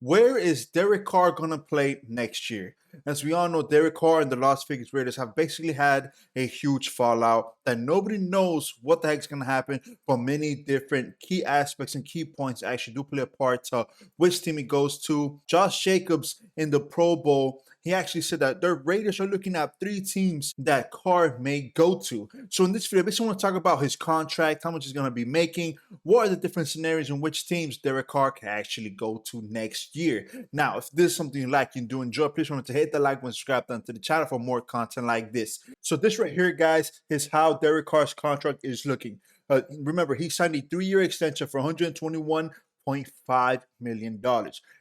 Where is Derek Carr going to play next year? As we all know, Derek Carr and the Las Vegas Raiders have basically had a huge fallout that nobody knows what the heck is going to happen, but many different key aspects and key points actually do play a part to which team he goes to. Josh Jacobs in the Pro Bowl, he actually said that the Raiders are looking at 3 teams that Carr may go to. So in this video, I basically want to talk about his contract, how much he's going to be making, what are the different scenarios in which teams Derek Carr can actually go to next year. Now, if this is something you like and do enjoy, please remember to hit the like button, subscribe down to the channel for more content like this. So this right here, guys, is how Derek Carr's contract is looking. Remember, he signed a 3-year extension for $121.5 million.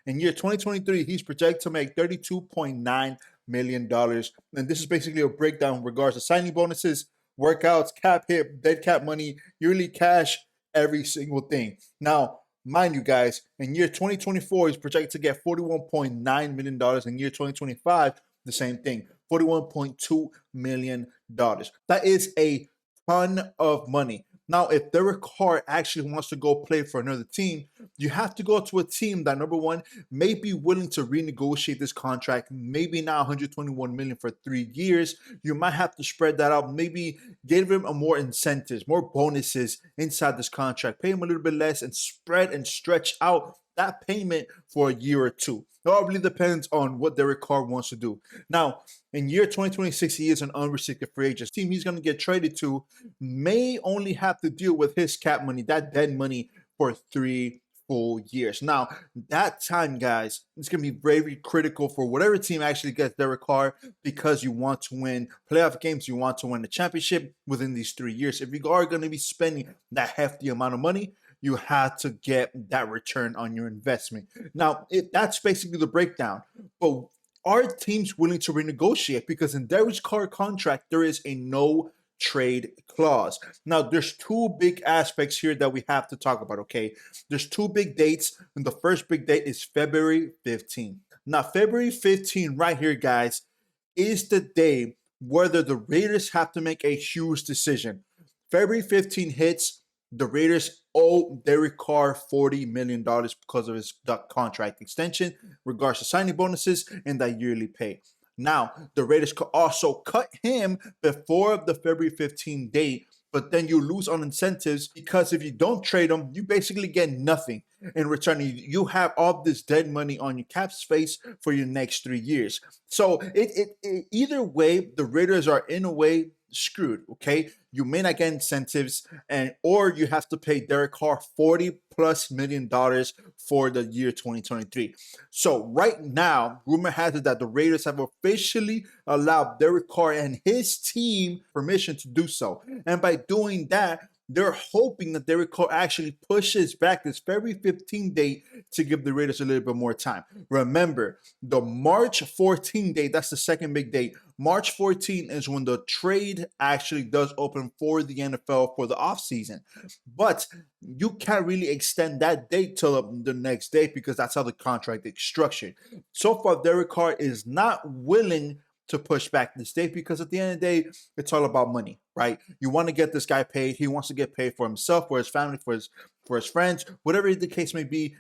In year 2023, he's projected to make $32.9 million. And this is basically a breakdown in regards to signing bonuses, workouts, cap hit, dead cap money, yearly cash, every single thing. Now, mind you guys, in year 2024, he's projected to get $41.9 million. In year 2025, the same thing, $41.2 million. That is a ton of money. Now, if Derek Carr actually wants to go play for another team, you have to go to a team that, number one, may be willing to renegotiate this contract, maybe now $121 million for 3 years. You might have to spread that out, maybe give him more incentives, more bonuses inside this contract, pay him a little bit less and spread and stretch out that payment for a year or two. It all really depends on what Derek Carr wants to do. Now, in year 2026, he is an unrestricted free agent. The team he's going to get traded to may only have to deal with his cap money, that dead money, for 3 full years. Now, that time, guys, it's going to be very critical for whatever team actually gets Derek Carr, because you want to win playoff games, you want to win the championship within these 3 years. If you are going to be spending that hefty amount of money, you have to get that return on your investment. Now, that's basically the breakdown. But are teams willing to renegotiate? Because in Derek Carr contract, there is a no trade clause. Now, there's 2 big aspects here that we have to talk about, okay? There's 2 big dates, and the first big date is February 15. Now, February 15 right here, guys, is the day whether the Raiders have to make a huge decision. February 15 hits, the Raiders owe Derek Carr $40 million because of his contract extension, regards to signing bonuses and that yearly pay. Now, the Raiders could also cut him before the February 15 date, but then you lose on incentives, because if you don't trade him, you basically get nothing in return. You have all this dead money on your cap space for your next 3 years. So either way, the Raiders are in a way screwed, okay? You may not get incentives, or you have to pay Derek Carr $40+ million for the year 2023. So right now, rumor has it that the Raiders have officially allowed Derek Carr and his team permission to do so. And by doing that, they're hoping that Derek Carr actually pushes back this February 15 date to give the Raiders a little bit more time. Remember, the March 14 date, that's the second big date. March 14 is when the trade actually does open for the NFL for the offseason. But you can't really extend that date till the next day, because that's how the contract is structured. So far, Derek Carr is not willing to push back this date, because at the end of the day, it's all about money, right? You want to get this guy paid. He wants to get paid for himself, for his family, for his friends, whatever the case may be.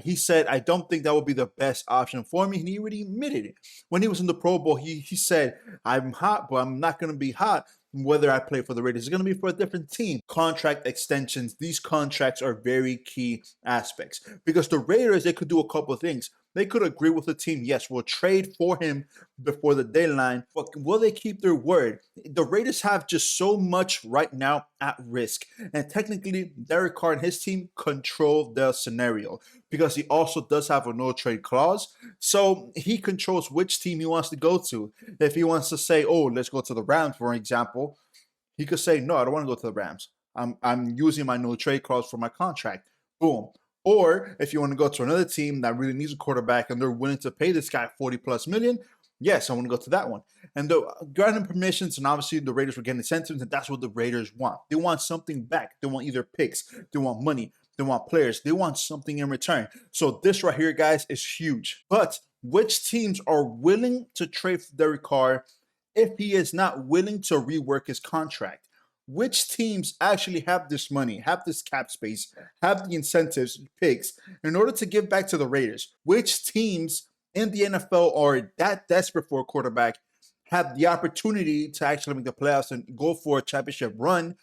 He said, I don't think that would be the best option for me. And he already admitted it. When he was in the Pro Bowl, he said, I'm hot, but I'm not going to be hot whether I play for the Raiders. It's going to be for a different team. Contract extensions, these contracts are very key aspects, because the Raiders, they could do a couple of things. They could agree with the team, yes, we'll trade for him before the deadline, but will they keep their word? The Raiders have just so much right now at risk. And technically, Derek Carr and his team control the scenario, because he also does have a no trade clause. So he controls which team he wants to go to. If he wants to say, oh, let's go to the Rams, for example, he could say, no, I don't want to go to the Rams. I'm using my no trade clause for my contract. Boom. Or if you want to go to another team that really needs a quarterback and they're willing to pay this guy $40+ million, yes, I want to go to that one. And the granting permissions, and obviously the Raiders were getting incentives, and that's what the Raiders want. They want something back. They want either picks, they want money, they want players, they want something in return. So this right here, guys, is huge. But which teams are willing to trade for Derek Carr if he is not willing to rework his contract? which teams actually have this money, have this cap space, have the incentives, picks, in order to give back to the Raiders? Which teams in the NFL are that desperate for a quarterback, have the opportunity to actually make the playoffs and go for a championship run,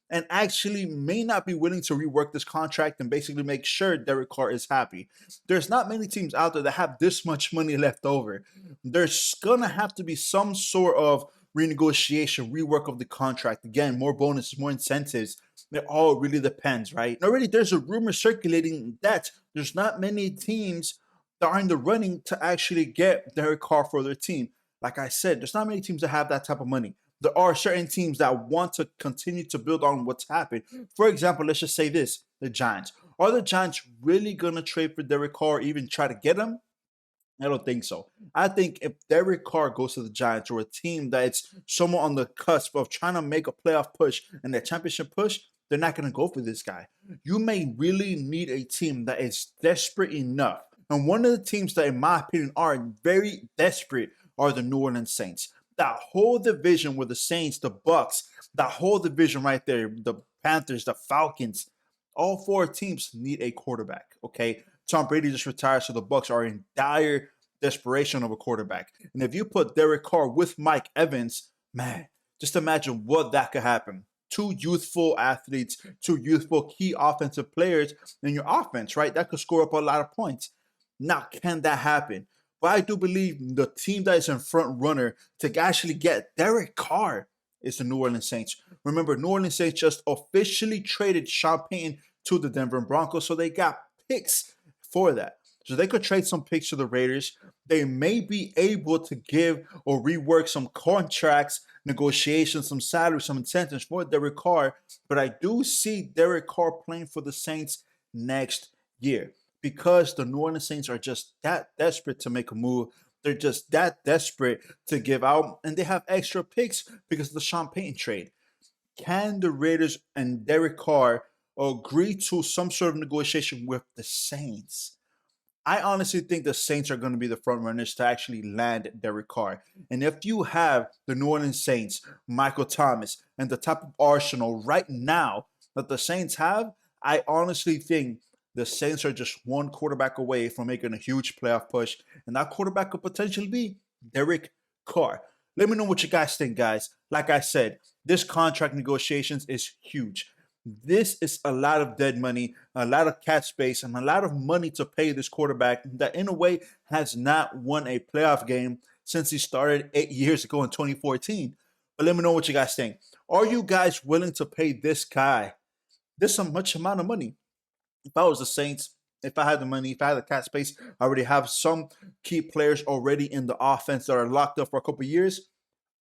and actually may not be willing to rework this contract and basically make sure Derek Carr is happy? There's not many teams out there that have this much money left over. There's gonna have to be some sort of renegotiation, rework of the contract. Again, more bonuses, more incentives. It all really depends, right? And already there's a rumor circulating that there's not many teams that are in the running to actually get Derek Carr for their team. Like I said, there's not many teams that have that type of money. There are certain teams that want to continue to build on what's happened. For example, let's just say this: the Giants. Are the Giants really going to trade for Derek Carr, or even try to get him? I don't think so. I think if Derek Carr goes to the Giants, or a team that's somewhere on the cusp of trying to make a playoff push and a championship push, they're not going to go for this guy. You may really need a team that is desperate enough. And one of the teams that, in my opinion, are very desperate are the New Orleans Saints. That whole division with the Saints, the Bucks, that whole division right there, the Panthers, the Falcons, all four teams need a quarterback. Okay, Tom Brady just retired, so the Bucks are in dire desperation of a quarterback. And if you put Derek Carr with Mike Evans, man, just imagine what that could happen. Two youthful athletes, two youthful key offensive players in your offense, right? That could score up a lot of points. Now, can that happen? But I do believe the team that is in front runner to actually get Derek Carr is the New Orleans Saints. Remember, New Orleans Saints just officially traded Sean Payton to the Denver Broncos, so they got picks for that. So they could trade some picks to the Raiders. They may be able to give or rework some contracts, negotiations, some salaries, some incentives for Derek Carr. But I do see Derek Carr playing for the Saints next year, because the New Orleans Saints are just that desperate to make a move. They're just that desperate to give out, and they have extra picks because of the Sean Payton trade. Can the Raiders and Derek Carr agree to some sort of negotiation with the Saints? I honestly think the Saints are going to be the front runners to actually land Derek Carr. And if you have the New Orleans Saints, Michael Thomas, and the type of arsenal right now that the Saints have, I honestly think the Saints are just one quarterback away from making a huge playoff push. And that quarterback could potentially be Derek Carr. Let me know what you guys think, guys. Like I said, this contract negotiations is huge. This is a lot of dead money, a lot of cap space, and a lot of money to pay this quarterback that, in a way, has not won a playoff game since he started 8 years ago in 2014. But let me know what you guys think. Are you guys willing to pay this guy this much amount of money? If I was the Saints, if I had the money, if I had the cap space, I already have some key players already in the offense that are locked up for a couple years,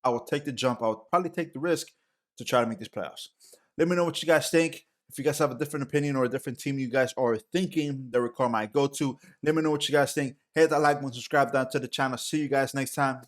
I will take the jump. I would probably take the risk to try to make these playoffs. Let me know what you guys think. If you guys have a different opinion or a different team you guys are thinking Derek Carr might go to, let me know what you guys think. Hit that like button, subscribe down to the channel. See you guys next time.